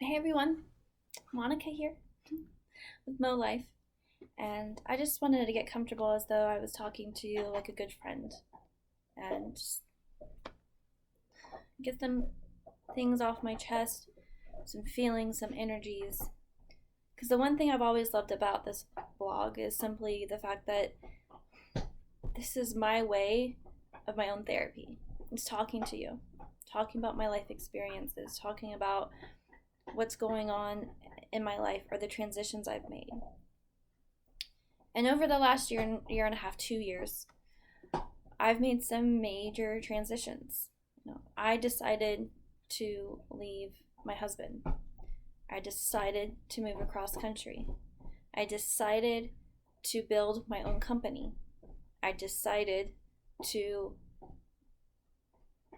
Hey everyone, Monica here with Mo Life, and I just wanted to get comfortable as though I was talking to you like a good friend and just get some things off my chest, some feelings, some energies. Because the one thing I've always loved about this blog is simply the fact that this is my way of my own therapy. It's talking to you, talking about my life experiences, talking about what's going on in my life or the transitions I've made. And over the last year and a half, 2 years, I've made some major transitions. I decided to leave my husband. I decided to move across country. I decided to build my own company. I decided to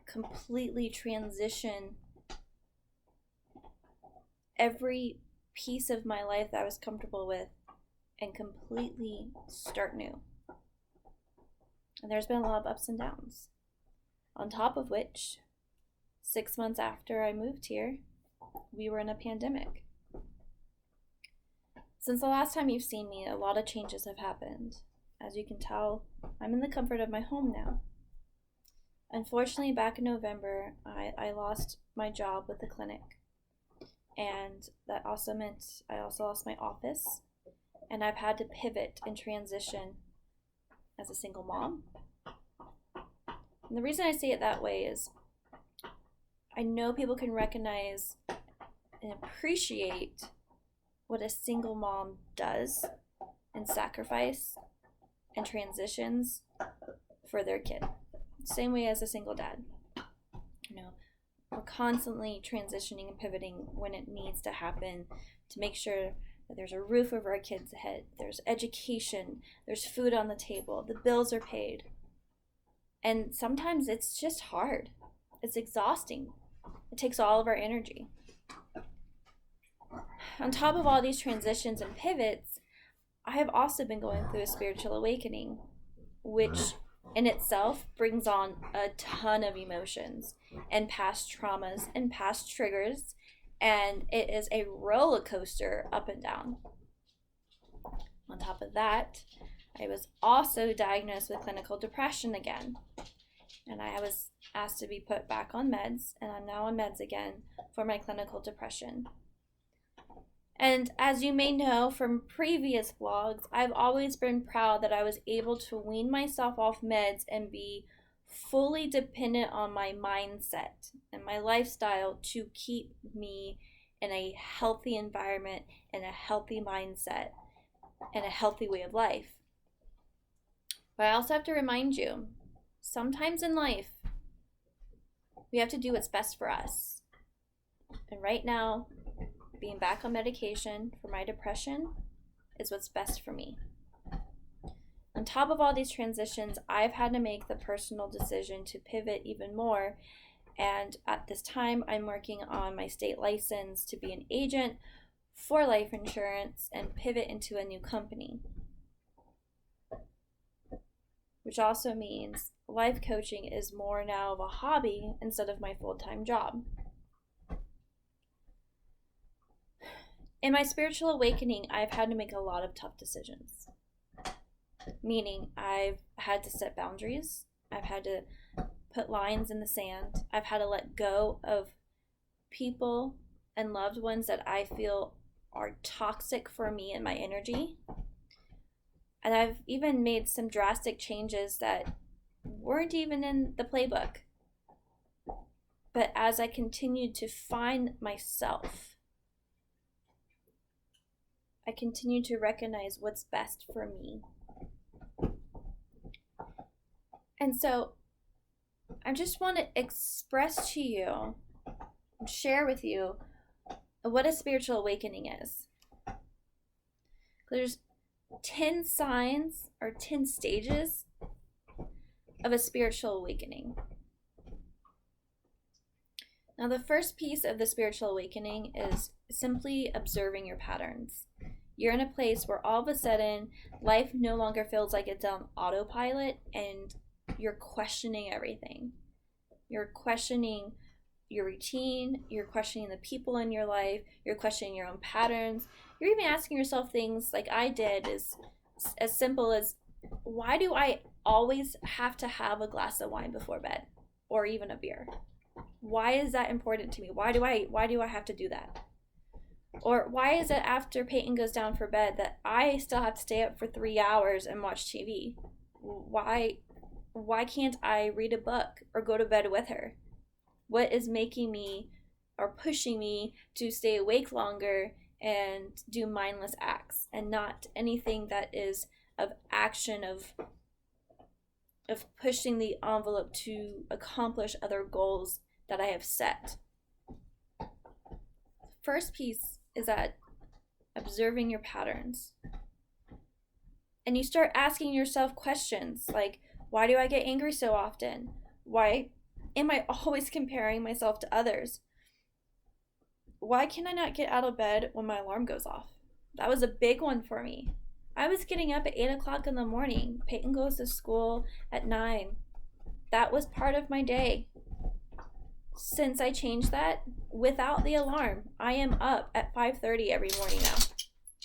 completely transition every piece of my life that I was comfortable with and completely start new. And there's been a lot of ups and downs. On top of which, 6 months after I moved here, we were in a pandemic. Since the last time you've seen me, a lot of changes have happened. As you can tell, I'm in the comfort of my home now. Unfortunately, back in November, I lost my job with the clinic. And that also meant I also lost my office. And I've had to pivot and transition as a single mom. And the reason I say it that way is I know people can recognize and appreciate what a single mom does and sacrifice and transitions for their kid. Same way as a single dad. We're constantly transitioning and pivoting when it needs to happen to make sure that there's a roof over our kids' head, there's education, there's food on the table, the bills are paid. And sometimes it's just hard. It's exhausting. It takes all of our energy. On top of all these transitions and pivots, I have also been going through a spiritual awakening, which in itself brings on a ton of emotions and past traumas and past triggers, and it is a roller coaster up and down. On top of that, I was also diagnosed with clinical depression again, and I was asked to be put back on meds, and I'm now on meds again for my clinical depression. And as you may know from previous vlogs, I've always been proud that I was able to wean myself off meds and be fully dependent on my mindset and my lifestyle to keep me in a healthy environment and a healthy mindset and a healthy way of life. But I also have to remind you, sometimes in life, we have to do what's best for us. And right now, being back on medication for my depression is what's best for me. On top of all these transitions, I've had to make the personal decision to pivot even more. And at this time, I'm working on my state license to be an agent for life insurance and pivot into a new company. Which also means life coaching is more now of a hobby instead of my full-time job. In my spiritual awakening, I've had to make a lot of tough decisions. Meaning, I've had to set boundaries. I've had to put lines in the sand. I've had to let go of people and loved ones that I feel are toxic for me and my energy. And I've even made some drastic changes that weren't even in the playbook. But as I continued to find myself, I continue to recognize what's best for me. And so I just want to express to you, share with you what a spiritual awakening is. There's 10 signs or 10 stages of a spiritual awakening. Now, the first piece of the spiritual awakening is simply observing your patterns. You're in a place where all of a sudden life no longer feels like it's on autopilot and you're questioning everything. You're questioning your routine, you're questioning the people in your life, you're questioning your own patterns. You're even asking yourself things like I did, is as simple as, why do I always have to have a glass of wine before bed, or even a beer? Why is that important to me? Why do I have to do that? Or why is it after Peyton goes down for bed that I still have to stay up for 3 hours and watch TV? Why can't I read a book or go to bed with her? What is making me or pushing me to stay awake longer and do mindless acts, and not anything that is of action, of pushing the envelope to accomplish other goals that I have set? First piece is that observing your patterns. And you start asking yourself questions like, why do I get angry so often? Why am I always comparing myself to others? Why can I not get out of bed when my alarm goes off? That was a big one for me. I was getting up at 8 o'clock in the morning. Peyton goes to school at 9. That was part of my day. Since I changed that, without the alarm, I am up at 5:30 every morning now.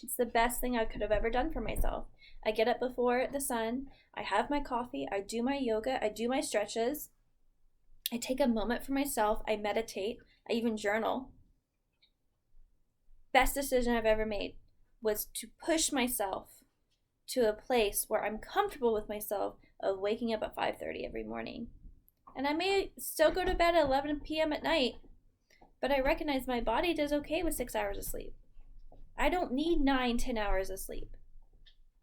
It's the best thing I could have ever done for myself. I get up before the sun, I have my coffee, I do my yoga, I do my stretches, I take a moment for myself, I meditate, I even journal. Best decision I've ever made was to push myself to a place where I'm comfortable with myself of waking up at 5:30 every morning. And I may still go to bed at 11 p.m. at night, but I recognize my body does okay with 6 hours of sleep. I don't need 9-10 hours of sleep.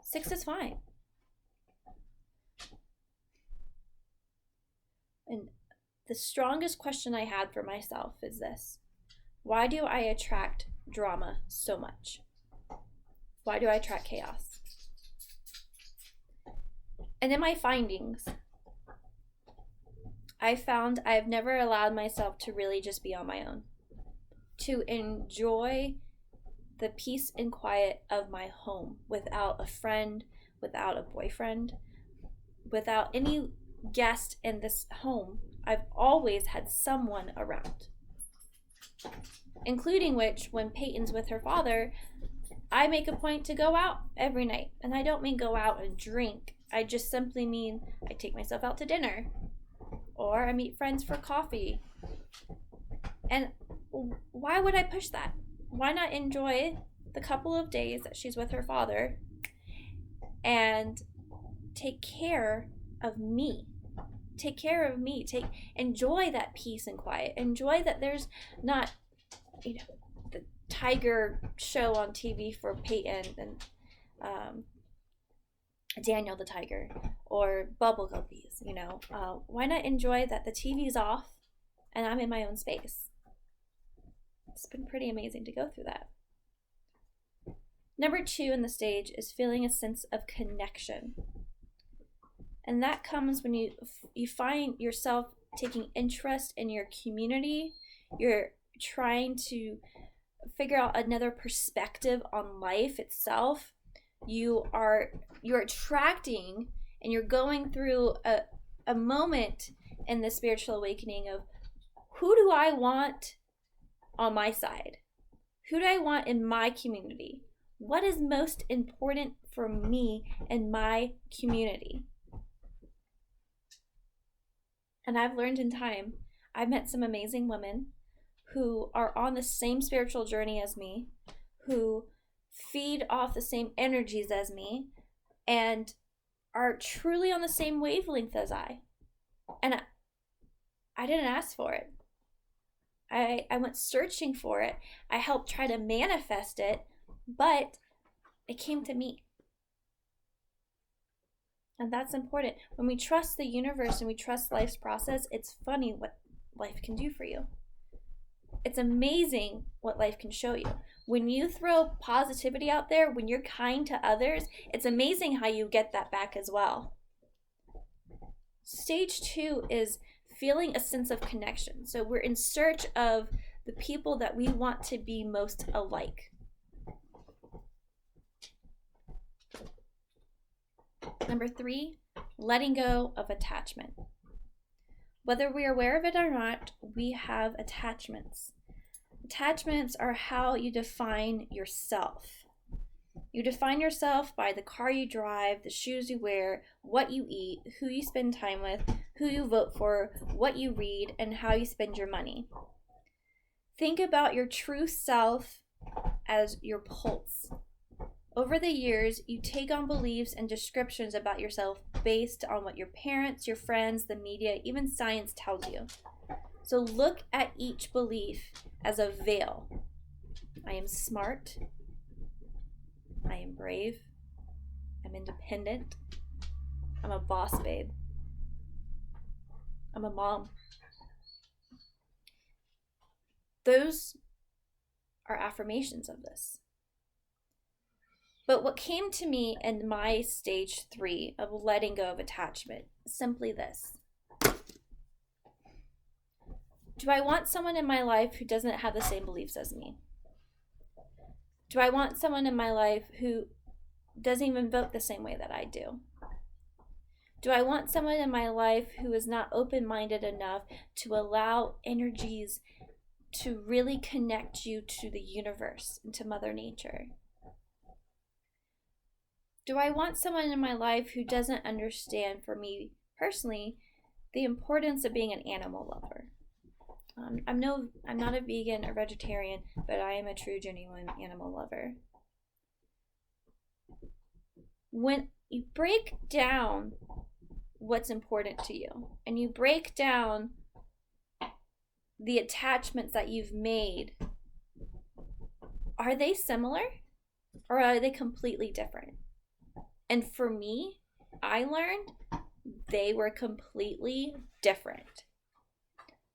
6 is fine. And the strongest question I had for myself is this: why do I attract drama so much? Why do I attract chaos? And in my findings, I found I've never allowed myself to really just be on my own, to enjoy the peace and quiet of my home without a friend, without a boyfriend, without any guest in this home. I've always had someone around, including which, when Peyton's with her father, I make a point to go out every night. And I don't mean go out and drink. I just simply mean I take myself out to dinner, or I meet friends for coffee. And why would I push that? Why not enjoy the couple of days that she's with her father and take care of me? Take care of me. Enjoy that peace and quiet. Enjoy that there's not, the tiger show on TV for Peyton and Daniel the tiger, or bubble guppies. Why not enjoy that the TV's off and I'm in my own space? It's been pretty amazing to go through that. Number 2 in the stage is feeling a sense of connection. And that comes when you find yourself taking interest in your community. You're trying to figure out another perspective on life itself. You're attracting, and you're going through a moment in the spiritual awakening of, who do I want on my side? Who do I want in my community? What is most important for me and my community? And I've learned in time, I've met some amazing women who are on the same spiritual journey as me, who feed off the same energies as me, and are truly on the same wavelength as I. And I didn't ask for it. I went searching for it. I helped try to manifest it, but it came to me. And that's important. When we trust the universe and we trust life's process, it's funny what life can do for you. It's amazing what life can show you. When you throw positivity out there, when you're kind to others, it's amazing how you get that back as well. Stage 2 is feeling a sense of connection. So we're in search of the people that we want to be most alike. Number 3, letting go of attachment. Whether we're aware of it or not, we have attachments. Attachments are how you define yourself. You define yourself by the car you drive, the shoes you wear, what you eat, who you spend time with, who you vote for, what you read, and how you spend your money. Think about your true self as your pulse. Over the years, you take on beliefs and descriptions about yourself based on what your parents, your friends, the media, even science tells you. So look at each belief as a veil. I am smart. I am brave. I'm independent. I'm a boss babe. I'm a mom. Those are affirmations of this. But what came to me in my stage 3 of letting go of attachment is simply this. Do I want someone in my life who doesn't have the same beliefs as me? Do I want someone in my life who doesn't even vote the same way that I do? Do I want someone in my life who is not open-minded enough to allow energies to really connect you to the universe and to Mother Nature? Do I want someone in my life who doesn't understand, for me personally, the importance of being an animal lover? I'm not a vegan or vegetarian, but I am a true, genuine animal lover. When you break down what's important to you, and you break down the attachments that you've made, are they similar or are they completely different? And for me, I learned they were completely different.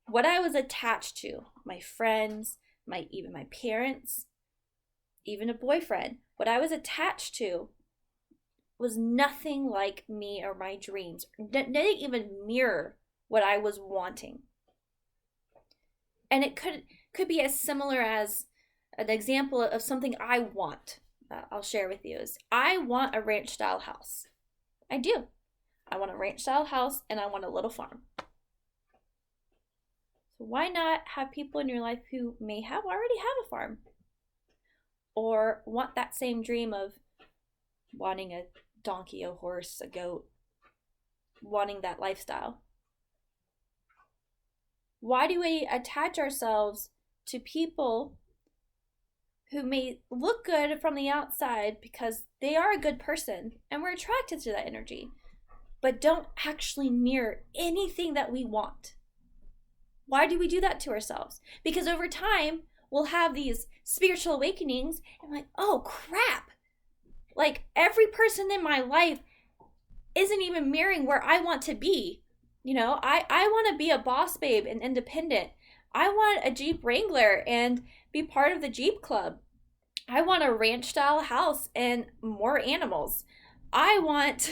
What I was attached to, my friends, even my parents, even a boyfriend, what I was attached to was nothing like me or my dreams. Didn't even mirror what I was wanting. And it could be as similar as an example of something I want. I'll share with you is I want a ranch style house. I do. I want a ranch style house and I want a little farm. So why not have people in your life who may already have a farm or want that same dream of wanting a donkey, a horse, a goat, wanting that lifestyle? Why do we attach ourselves to people who may look good from the outside because they are a good person and we're attracted to that energy, but don't actually mirror anything that we want? Why do we do that to ourselves? Because over time, we'll have these spiritual awakenings and like, oh crap, like every person in my life isn't even mirroring where I want to be. You know, I want to be a boss babe and independent. I want a Jeep Wrangler and be part of the Jeep Club. I want a ranch style house and more animals. I want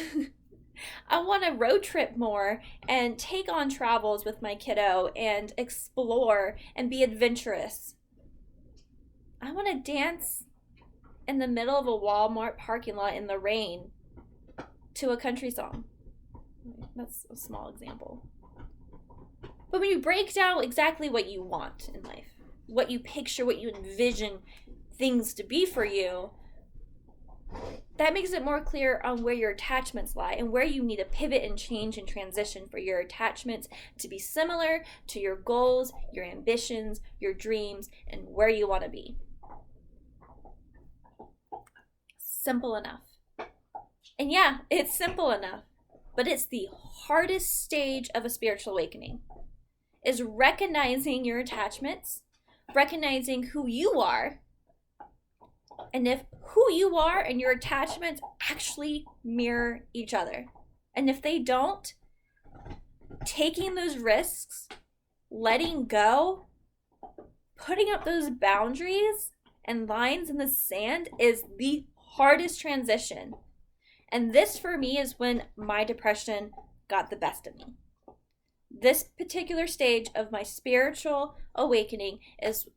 to road trip more and take on travels with my kiddo and explore and be adventurous. I want to dance in the middle of a Walmart parking lot in the rain to a country song. That's a small example. But when you break down exactly what you want in life, what you picture, what you envision things to be for you, that makes it more clear on where your attachments lie and where you need to pivot and change and transition for your attachments to be similar to your goals, your ambitions, your dreams, and where you want to be. Simple enough. And yeah, it's simple enough, but it's the hardest stage of a spiritual awakening, is recognizing your attachments, recognizing who you are, and if who you are and your attachments actually mirror each other. And if they don't, taking those risks, letting go, putting up those boundaries and lines in the sand is the hardest transition. And this for me is when my depression got the best of me. This particular stage of my spiritual awakening is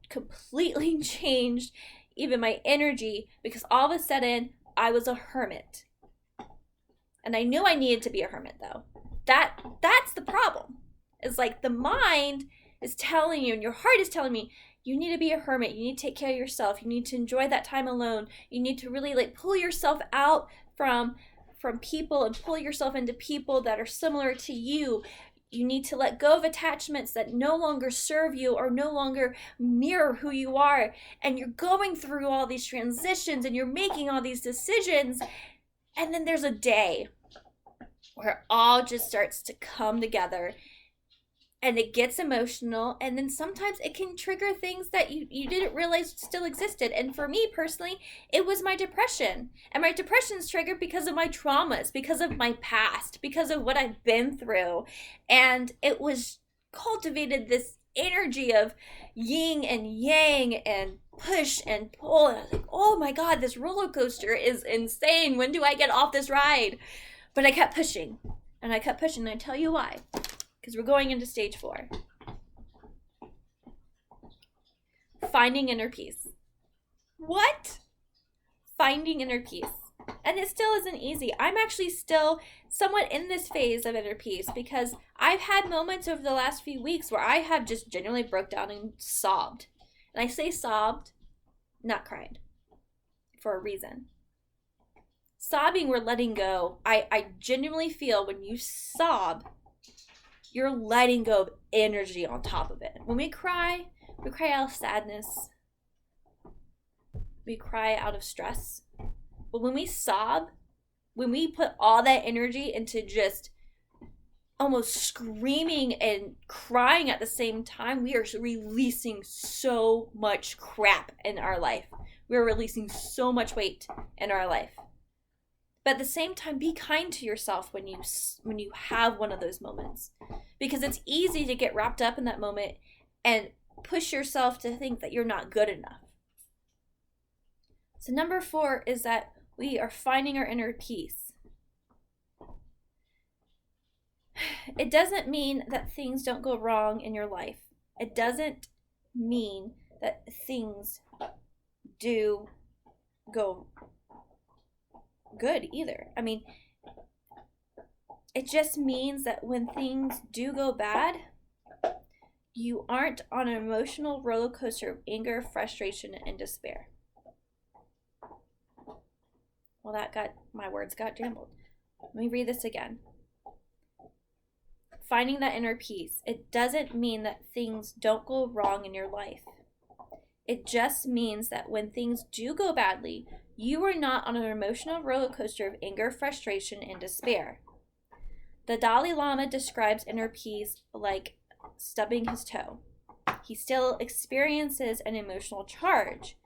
completely changed even my energy, because all of a sudden I was a hermit. And I knew I needed to be a hermit though. That's the problem. It's like the mind is telling you and your heart is telling me, you need to be a hermit. You need to take care of yourself. You need to enjoy that time alone. You need to really like pull yourself out from people and pull yourself into people that are similar to you. You need to let go of attachments that no longer serve you or no longer mirror who you are. And you're going through all these transitions and you're making all these decisions. And then there's a day where it all just starts to come together and it gets emotional, and then sometimes it can trigger things that you didn't realize still existed. And for me personally, it was my depression. And my depression is triggered because of my traumas, because of my past, because of what I've been through. And it was cultivated this energy of yin and yang and push and pull. And I was like, oh my God, this roller coaster is insane. When do I get off this ride? But I kept pushing and I kept pushing. And I tell you why. Because we're going into stage 4. Finding inner peace. What? Finding inner peace. And it still isn't easy. I'm actually still somewhat in this phase of inner peace because I've had moments over the last few weeks where I have just genuinely broke down and sobbed. And I say sobbed, not cried, for a reason. Sobbing, we're letting go. I genuinely feel when you sob, you're letting go of energy on top of it. When we cry out of sadness. We cry out of stress. But when we sob, when we put all that energy into just almost screaming and crying at the same time, we are releasing so much crap in our life. We're releasing so much weight in our life. But at the same time, be kind to yourself when you have one of those moments. Because it's easy to get wrapped up in that moment and push yourself to think that you're not good enough. So number 4 is that we are finding our inner peace. It doesn't mean that things don't go wrong in your life. It doesn't mean that things do go good either. I mean, it just means that when things do go bad, you aren't on an emotional roller coaster of anger, frustration, and despair. Well, my words got jumbled. Let me read this again. Finding that inner peace. It doesn't mean that things don't go wrong in your life. It just means that when things do go badly, you are not on an emotional roller coaster of anger, frustration, and despair. The Dalai Lama describes inner peace like stubbing his toe. He still experiences an emotional charge,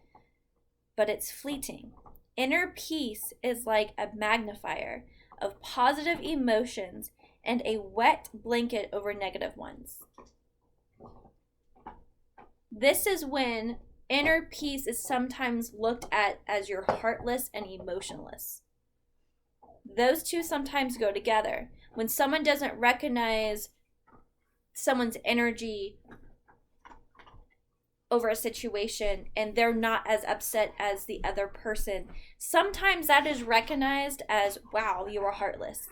but it's fleeting. Inner peace is like a magnifier of positive emotions and a wet blanket over negative ones. This is when inner peace is sometimes looked at as you're heartless and emotionless. Those two sometimes go together. When someone doesn't recognize someone's energy over a situation and they're not as upset as the other person, sometimes that is recognized as, wow, you are heartless.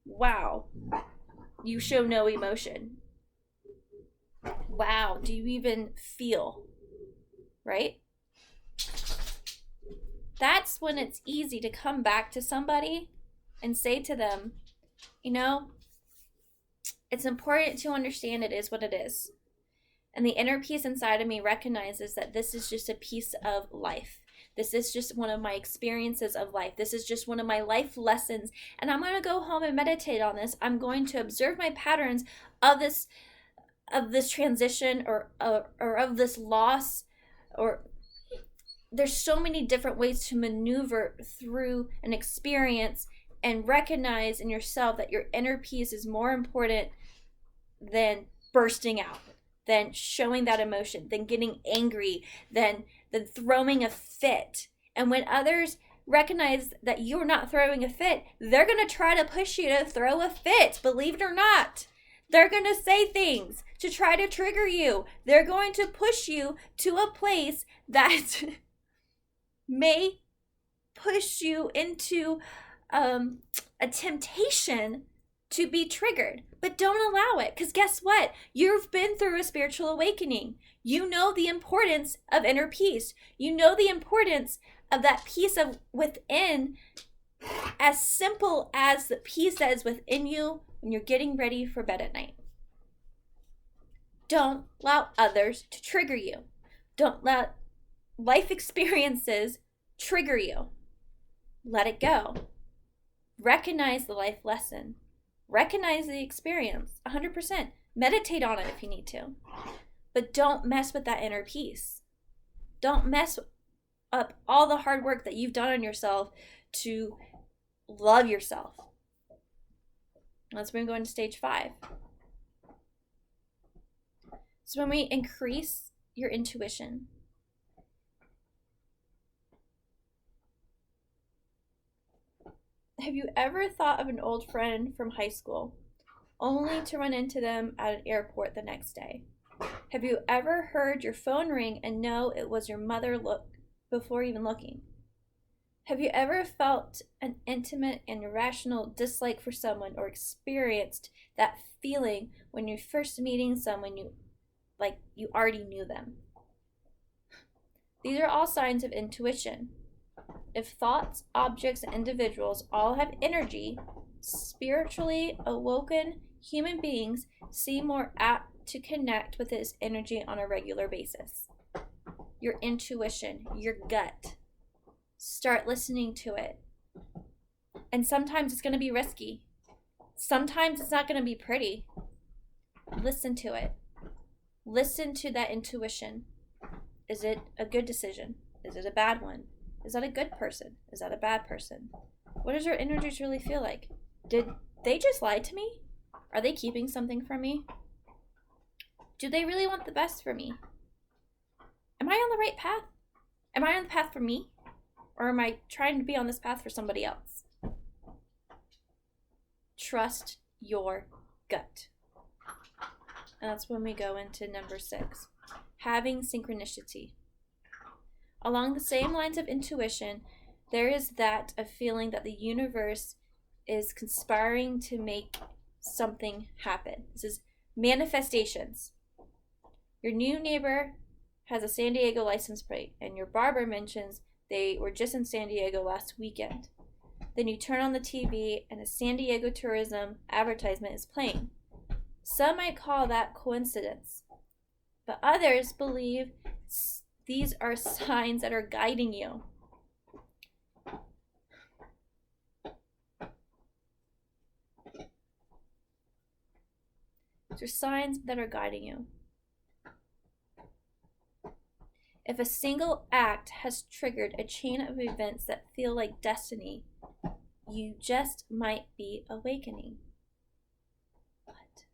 Wow, you show no emotion. Wow, do you even feel? Right? That's when it's easy to come back to somebody and say to them, you know, it's important to understand it is what it is. And the inner peace inside of me recognizes that this is just a piece of life. This is just one of my experiences of life. This is just one of my life lessons. And I'm going to go home and meditate on this. I'm going to observe my patterns of this transition or of this loss. Or there's so many different ways to maneuver through an experience and recognize in yourself that your inner peace is more important than bursting out, than showing that emotion, than getting angry, than throwing a fit. And when others recognize that you're not throwing a fit, they're going to try to push you to throw a fit, believe it or not. They're going to say things to try to trigger you. They're going to push you to a place that may push you into a temptation to be triggered. But don't allow it, because guess what? You've been through a spiritual awakening. You know the importance of inner peace. You know the importance of that peace of within, as simple as the peace that is within you when you're getting ready for bed at night. Don't allow others to trigger you. Don't let life experiences trigger you. Let it go. Recognize the life lesson. Recognize the experience 100%. Meditate on it if you need to. But don't mess with that inner peace. Don't mess up all the hard work that you've done on yourself to love yourself. Let's go into stage 5. So when we increase your intuition, have you ever thought of an old friend from high school only to run into them at an airport the next day? Have you ever heard your phone ring and know it was your mother before even looking? Have you ever felt an intimate and irrational dislike for someone, or experienced that feeling when you're first meeting someone you already knew them? These are all signs of intuition. If thoughts, objects, and individuals all have energy, spiritually awoken human beings seem more apt to connect with this energy on a regular basis. Your intuition, your gut. Start listening to it. And sometimes it's going to be risky. Sometimes it's not going to be pretty. Listen to it. Listen to that intuition. Is it a good decision? Is it a bad one? Is that a good person? Is that a bad person? What does your energies really feel like? Did they just lie to me? Are they keeping something from me? Do they really want the best for me? Am I on the right path? Am I on the path for me? Or am I trying to be on this path for somebody else? Trust your gut. And that's when we go into number 6. Having synchronicity. Along the same lines of intuition, there is that of feeling that the universe is conspiring to make something happen. This is manifestations. Your new neighbor has a San Diego license plate, and your barber mentions they were just in San Diego last weekend. Then you turn on the TV and a San Diego tourism advertisement is playing. Some might call that coincidence, but others believe these are signs that are guiding you. These are signs that are guiding you. If a single act has triggered a chain of events that feel like destiny, you just might be awakening. What?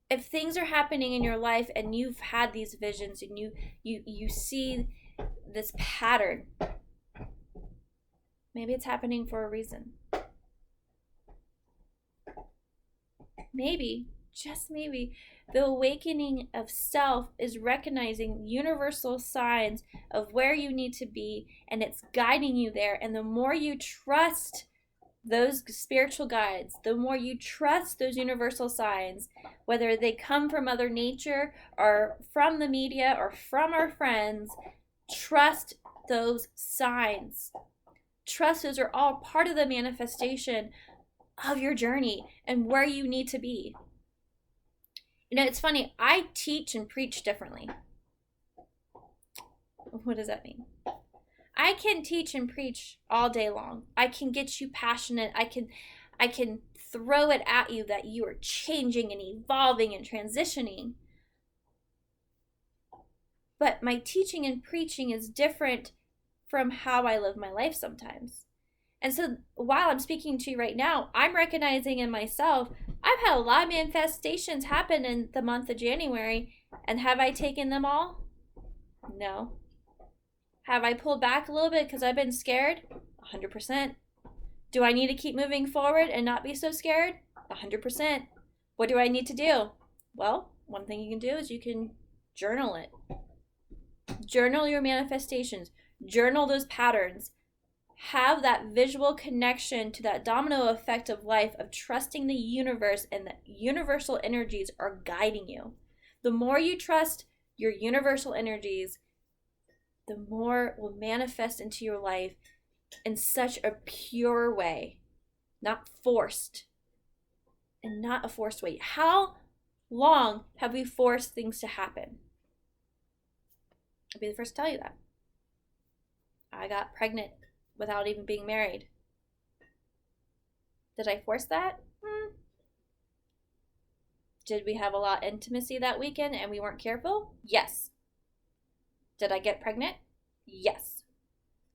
If things are happening in your life and you've had these visions and you see this pattern, maybe it's happening for a reason. Maybe, just maybe, the awakening of self is recognizing universal signs of where you need to be, and it's guiding you there. And the more you trust those spiritual guides, the more you trust those universal signs, whether they come from Mother Nature or from the media or from our friends, trust those signs. Trust those are all part of the manifestation of your journey and where you need to be. You know, it's funny, I teach and preach differently. What does that mean? I can teach and preach all day long. I can get you passionate. I can throw it at you that you are changing and evolving and transitioning. But my teaching and preaching is different from how I live my life sometimes. And so while I'm speaking to you right now, I'm recognizing in myself, I've had a lot of manifestations happen in the month of January. And have I taken them all? No. Have I pulled back a little bit because I've been scared? 100%. Do I need to keep moving forward and not be so scared? 100%. What do I need to do? Well, one thing you can do is you can journal it. Journal your manifestations. Journal those patterns. have that visual connection to that domino effect of life, of trusting the universe, and the universal energies are guiding you. The more you trust your universal energies, the more will manifest into your life in such a pure way, not forced, and not a forced way. How long have we forced things to happen? I'll be the first to tell you that. I got pregnant without even being married. Did I force that? Did we have a lot of intimacy that weekend and we weren't careful? Yes. Did I get pregnant? Yes.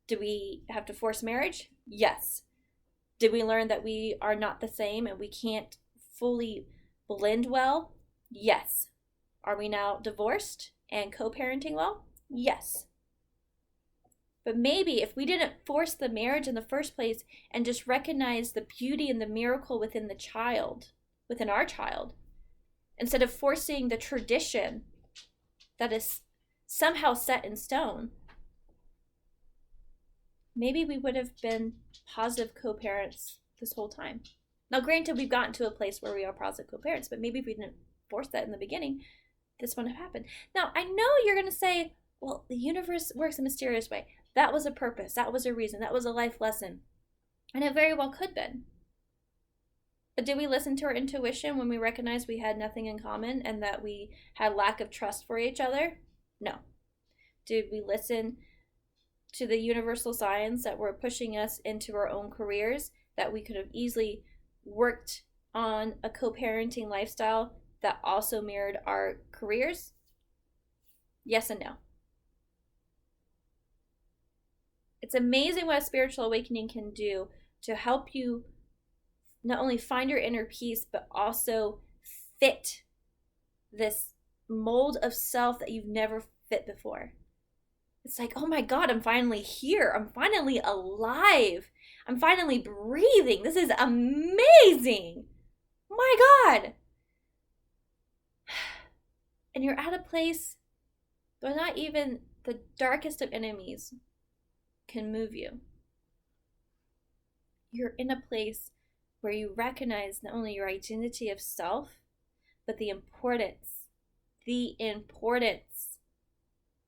Did we have to force marriage? Yes. Did we learn that we are not the same and we can't fully blend well? Yes. Are we now divorced and co-parenting well? Yes. But maybe if we didn't force the marriage in the first place and just recognize the beauty and the miracle within the child, within our child, instead of forcing the tradition that is somehow set in stone, maybe we would have been positive co-parents this whole time. Now, granted, we've gotten to a place where we are positive co-parents, but maybe if we didn't force that in the beginning, this wouldn't have happened. Now, I know you're going to say, well, the universe works in a mysterious way. That was a purpose. That was a reason. That was a life lesson. And it very well could have been. But did we listen to our intuition when we recognized we had nothing in common and that we had lack of trust for each other? No. Did we listen to the universal signs that were pushing us into our own careers, that we could have easily worked on a co-parenting lifestyle that also mirrored our careers? Yes and no. It's amazing what a spiritual awakening can do to help you not only find your inner peace, but also fit this mold of self that you've never fit before. It's like, oh my God, I'm finally here. I'm finally alive. I'm finally breathing. This is amazing. My God. And you're at a place where not even the darkest of enemies can move you. You're in a place where you recognize not only your identity of self, but the importance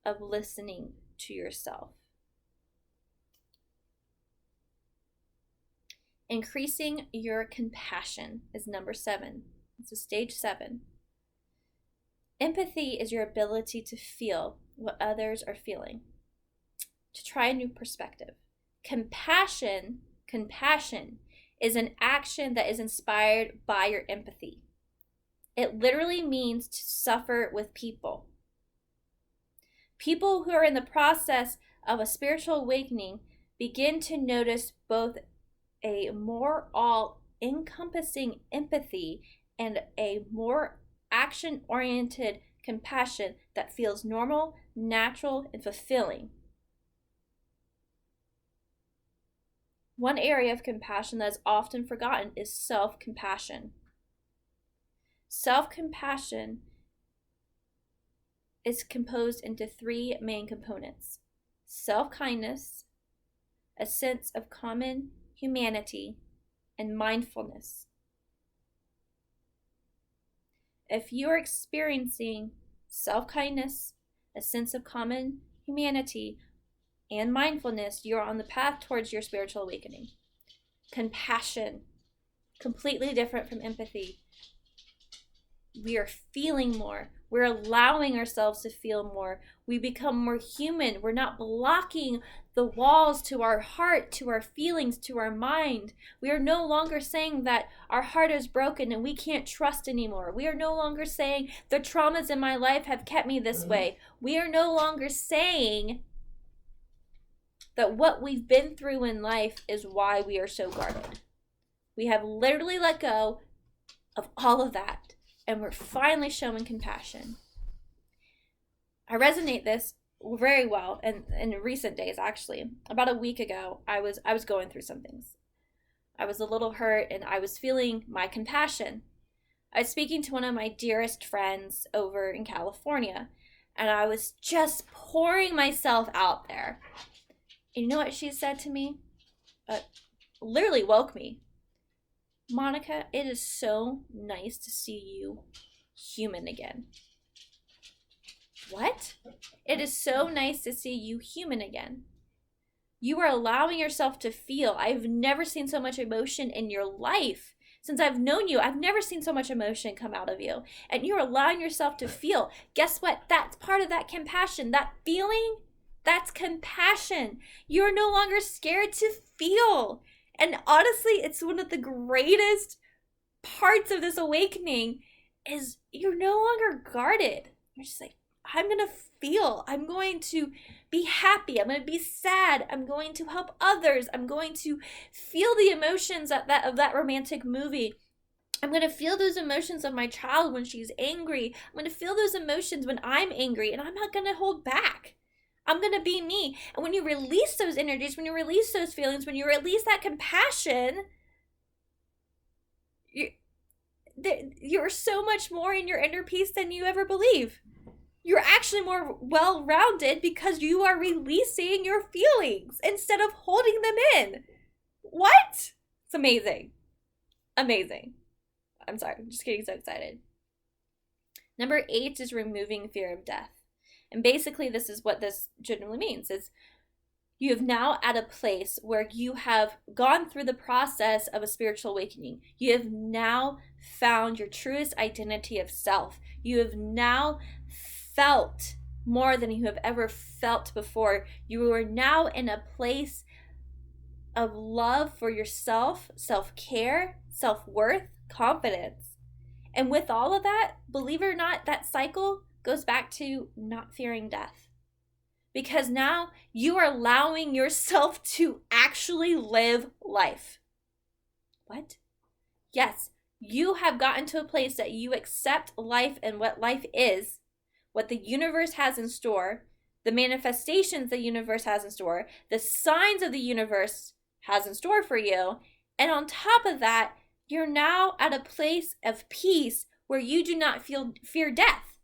of listening to yourself. Increasing your compassion is number 7. It's a stage 7. Empathy is your ability to feel what others are feeling, to try a new perspective. Compassion is an action that is inspired by your empathy. It literally means to suffer with people. People who are in the process of a spiritual awakening begin to notice both a more all-encompassing empathy and a more action-oriented compassion that feels normal, natural, and fulfilling. One area of compassion that is often forgotten is self-compassion. Self-compassion is composed into 3 main components: self-kindness, a sense of common humanity, and mindfulness. If you are experiencing self-kindness, a sense of common humanity, and mindfulness, you're on the path towards your spiritual awakening. Compassion, completely different from empathy. We are feeling more. We're allowing ourselves to feel more. We become more human. We're not blocking the walls to our heart, to our feelings, to our mind. We are no longer saying that our heart is broken and we can't trust anymore. We are no longer saying the traumas in my life have kept me this way. We are no longer saying that what we've been through in life is why we are so guarded. We have literally let go of all of that, and we're finally showing compassion. I resonate this very well in recent days, actually. About a week ago, I was going through some things. I was a little hurt, and I was feeling my compassion. I was speaking to one of my dearest friends over in California, and I was just pouring myself out there. And you know what she said to me? literally woke me. Monica, it is so nice to see you human again. What? It is so nice to see you human again. You are allowing yourself to feel. I've never seen so much emotion in your life. Since I've known you, I've never seen so much emotion come out of you. And you're allowing yourself to feel. Guess what? That's part of that compassion. That feeling, that's compassion. You're no longer scared to feel. And honestly, it's one of the greatest parts of this awakening is you're no longer guarded. You're just like, I'm going to feel. I'm going to be happy. I'm going to be sad. I'm going to help others. I'm going to feel the emotions of that romantic movie. I'm going to feel those emotions of my child when she's angry. I'm going to feel those emotions when I'm angry, and I'm not going to hold back. I'm going to be me. And when you release those energies, when you release those feelings, when you release that compassion, you're so much more in your inner peace than you ever believe. You're actually more well-rounded because you are releasing your feelings instead of holding them in. What? It's amazing. Amazing. I'm sorry, I'm just getting so excited. Number 8 is removing fear of death. And basically this is what this generally means is you have now at a place where you have gone through the process of a spiritual awakening. You have now found your truest identity of self. You have now felt more than you have ever felt before. You are now in a place of love for yourself, self-care, self-worth, confidence. And with all of that, believe it or not, that cycle goes back to not fearing death. Because now you are allowing yourself to actually live life. What? Yes, you have gotten to a place that you accept life and what life is, what the universe has in store, the manifestations the universe has in store, the signs of the universe has in store for you. And on top of that, you're now at a place of peace where you do not fear death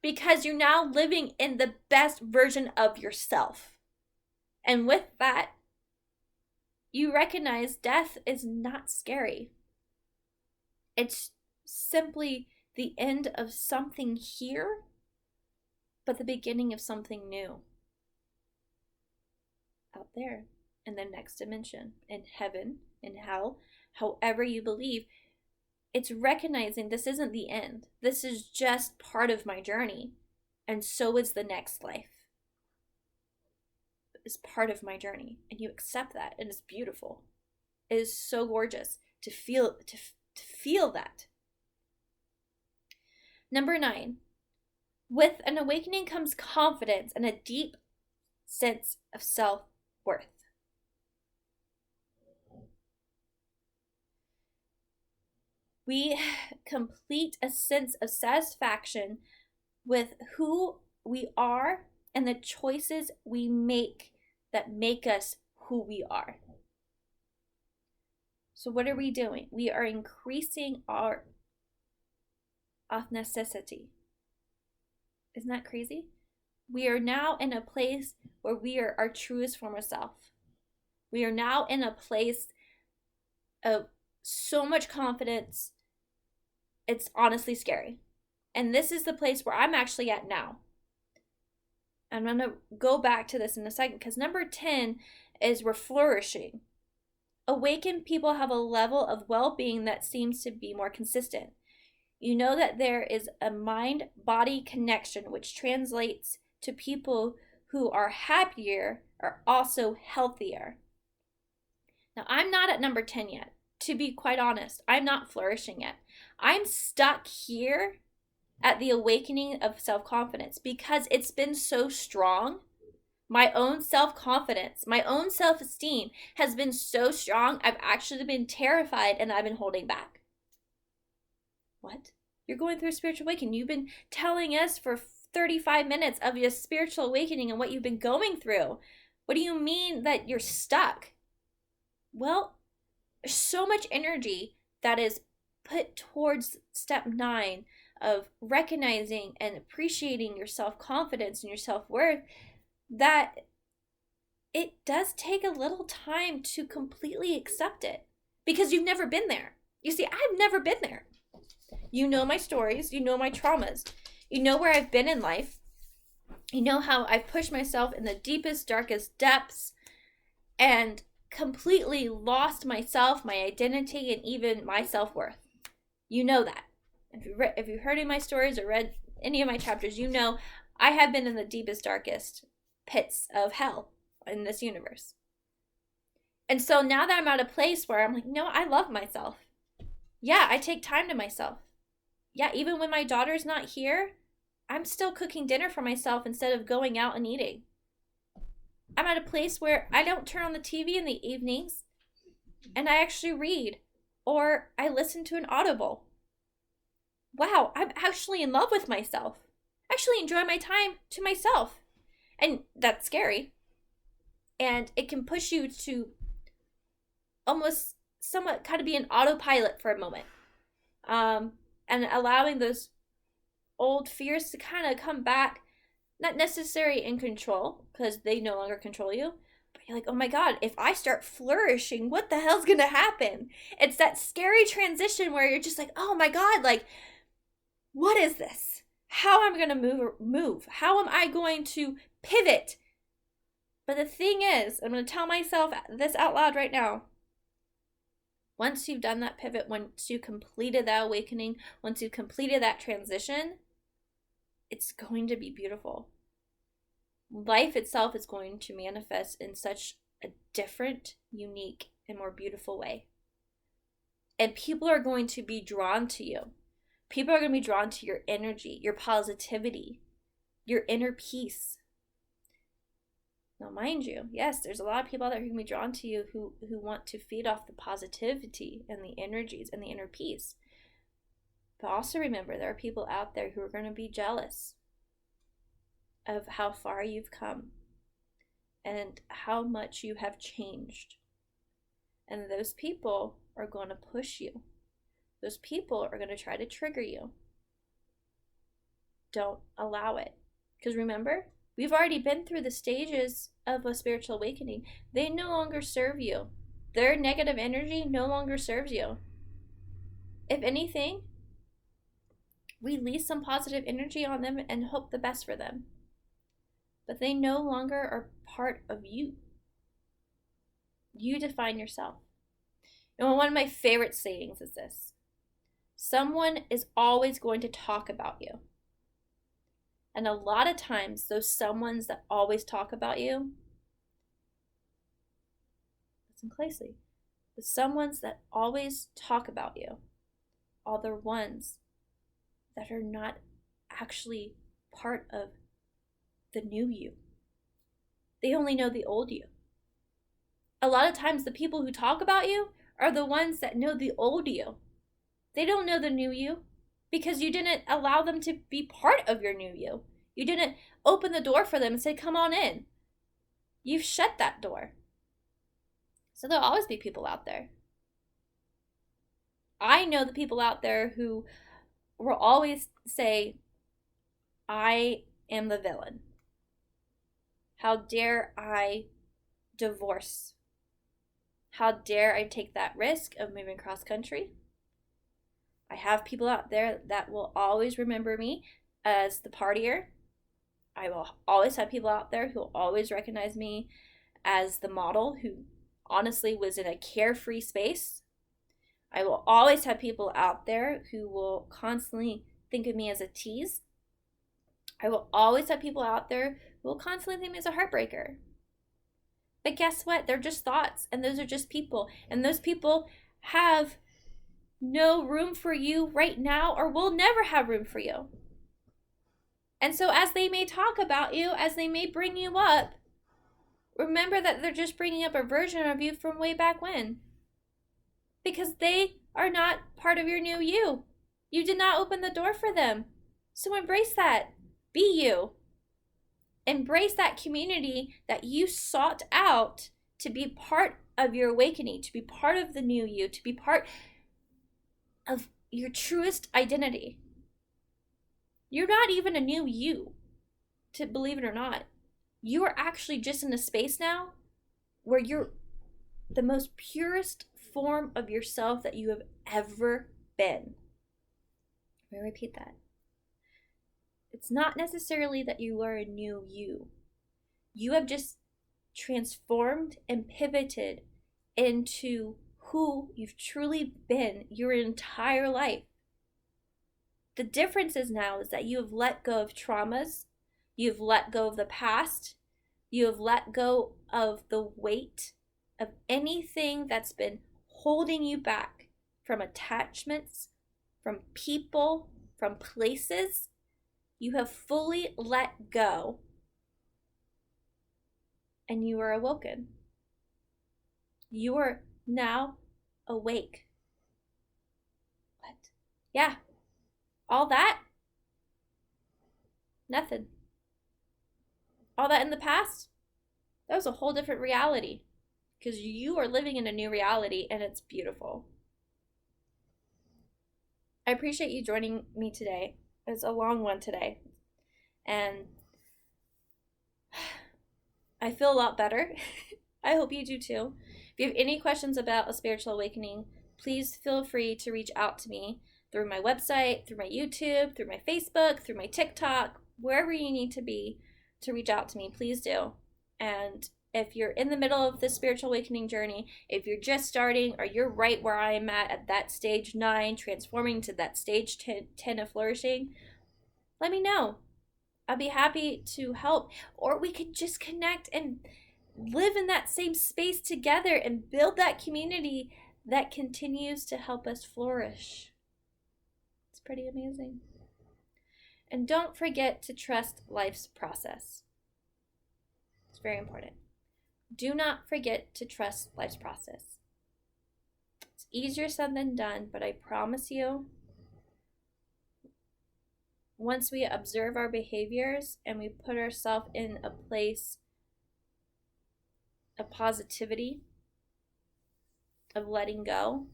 because you're now living in the best version of yourself. And with that, you recognize death is not scary. It's simply the end of something here, but the beginning of something new out there in the next dimension, in heaven, in hell, however you believe. It's recognizing this isn't the end. This is just part of my journey. And so is the next life. It's part of my journey. And you accept that. And it's beautiful. It is so gorgeous to feel that. Number 9. With an awakening comes confidence and a deep sense of self-worth. We complete a sense of satisfaction with who we are and the choices we make that make us who we are. So what are we doing? We are increasing our authenticity. Isn't that crazy? We are now in a place where we are our truest form of self. We are now in a place of so much confidence. It's honestly scary. And this is the place where I'm actually at now. I'm going to go back to this in a second because number 10 is we're flourishing. Awakened people have a level of well-being that seems to be more consistent. You know that there is a mind-body connection, which translates to people who are happier are also healthier. Now, I'm not at number 10 yet. To be quite honest, I'm not flourishing yet. I'm stuck here at the awakening of self-confidence because it's been so strong. My own self-confidence, my own self-esteem has been so strong, I've actually been terrified and I've been holding back. What? You're going through a spiritual awakening. You've been telling us for 35 minutes of your spiritual awakening and what you've been going through. What do you mean that you're stuck? Well, there's so much energy that is put towards step 9 of recognizing and appreciating your self-confidence and your self-worth that it does take a little time to completely accept it because you've never been there. You see, I've never been there. You know my stories, you know my traumas, you know where I've been in life, you know how I've pushed myself in the deepest, darkest depths and completely lost myself, my identity, and even my self-worth. You know that. If you've heard any of my stories or read any of my chapters, you know I have been in the deepest, darkest pits of hell in this universe. And so now that I'm at a place where I'm like, no, I love myself. Yeah, I take time to myself. Yeah, even when my daughter's not here, I'm still cooking dinner for myself instead of going out and eating. I'm at a place where I don't turn on the TV in the evenings and I actually read or I listen to an audible. Wow, I'm actually in love with myself. I actually enjoy my time to myself. And that's scary. And it can push you to almost somewhat kind of be an autopilot for a moment. And allowing those old fears to kind of come back, not necessarily in control, because they no longer control you, but you're like, oh my God, if I start flourishing, what the hell's gonna happen? It's that scary transition where you're just like, oh my God, like, what is this? How am I gonna move? How am I going to pivot? But the thing is, I'm gonna tell myself this out loud right now. Once you've done that pivot, once you completed that awakening, once you've completed that transition, it's going to be beautiful. Life itself is going to manifest in such a different, unique, and more beautiful way. And people are going to be drawn to you. People are going to be drawn to your energy, your positivity, your inner peace. Now, mind you, yes, there's a lot of people out there who can be drawn to you who want to feed off the positivity and the energies and the inner peace. But also remember, there are people out there who are going to be jealous of how far you've come and how much you have changed. And those people are going to push you. Those people are going to try to trigger you. Don't allow it. Because remember, we've already been through the stages of a spiritual awakening. They no longer serve you. Their negative energy no longer serves you. If anything, release some positive energy on them and hope the best for them. But they no longer are part of you. You define yourself. And one of my favorite sayings is this: someone is always going to talk about you. And a lot of times, those someones that always talk about you, listen closely, the someones that always talk about you are the ones that are not actually part of the new you. They only know the old you. A lot of times, the people who talk about you are the ones that know the old you. They don't know the new you because you didn't allow them to be part of your new you. You didn't open the door for them and say, come on in. You've shut that door. So there'll always be people out there. I know the people out there who will always say, I am the villain. How dare I divorce? How dare I take that risk of moving cross country? I have people out there that will always remember me as the partier. I will always have people out there who will always recognize me as the model who honestly was in a carefree space. I will always have people out there who will constantly think of me as a tease. I will always have people out there who will constantly think of me as a heartbreaker. But guess what? They're just thoughts, and those are just people. And those people have no room for you right now or will never have room for you. And so as they may talk about you, as they may bring you up, remember that they're just bringing up a version of you from way back when. Because they are not part of your new you. You did not open the door for them. So embrace that. Be you. Embrace that community that you sought out to be part of your awakening, to be part of the new you, to be part of your truest identity. You're not even a new you, to believe it or not. You are actually just in a space now where you're the most purest form of yourself that you have ever been. Let me repeat that. It's not necessarily that you are a new you. You have just transformed and pivoted into who you've truly been your entire life. The difference is now is that you have let go of traumas, you've let go of the past, you have let go of the weight of anything that's been holding you back from attachments, from people, from places. You have fully let go and you are awoken. You are now awake. What? Yeah. All that? Nothing. All that in the past? That was a whole different reality. Because you are living in a new reality and it's beautiful. I appreciate you joining me today. It's a long one today. And I feel a lot better. I hope you do too. If you have any questions about a spiritual awakening, please feel free to reach out to me through my website, through my YouTube, through my Facebook, through my TikTok, wherever you need to be to reach out to me, please do. And if you're in the middle of this spiritual awakening journey, if you're just starting or you're right where I am at that stage 9, transforming to that stage 10 of flourishing, let me know. I'll be happy to help. Or we could just connect and live in that same space together and build that community that continues to help us flourish. It's pretty amazing. And don't forget to trust life's process. It's very important. Do not forget to trust life's process. It's easier said than done, but I promise you, once we observe our behaviors and we put ourselves in a place of positivity, of letting go,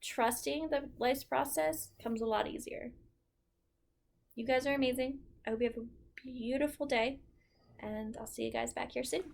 trusting the life's process comes a lot easier. You guys are amazing. I hope you have a beautiful day, and I'll see you guys back here soon.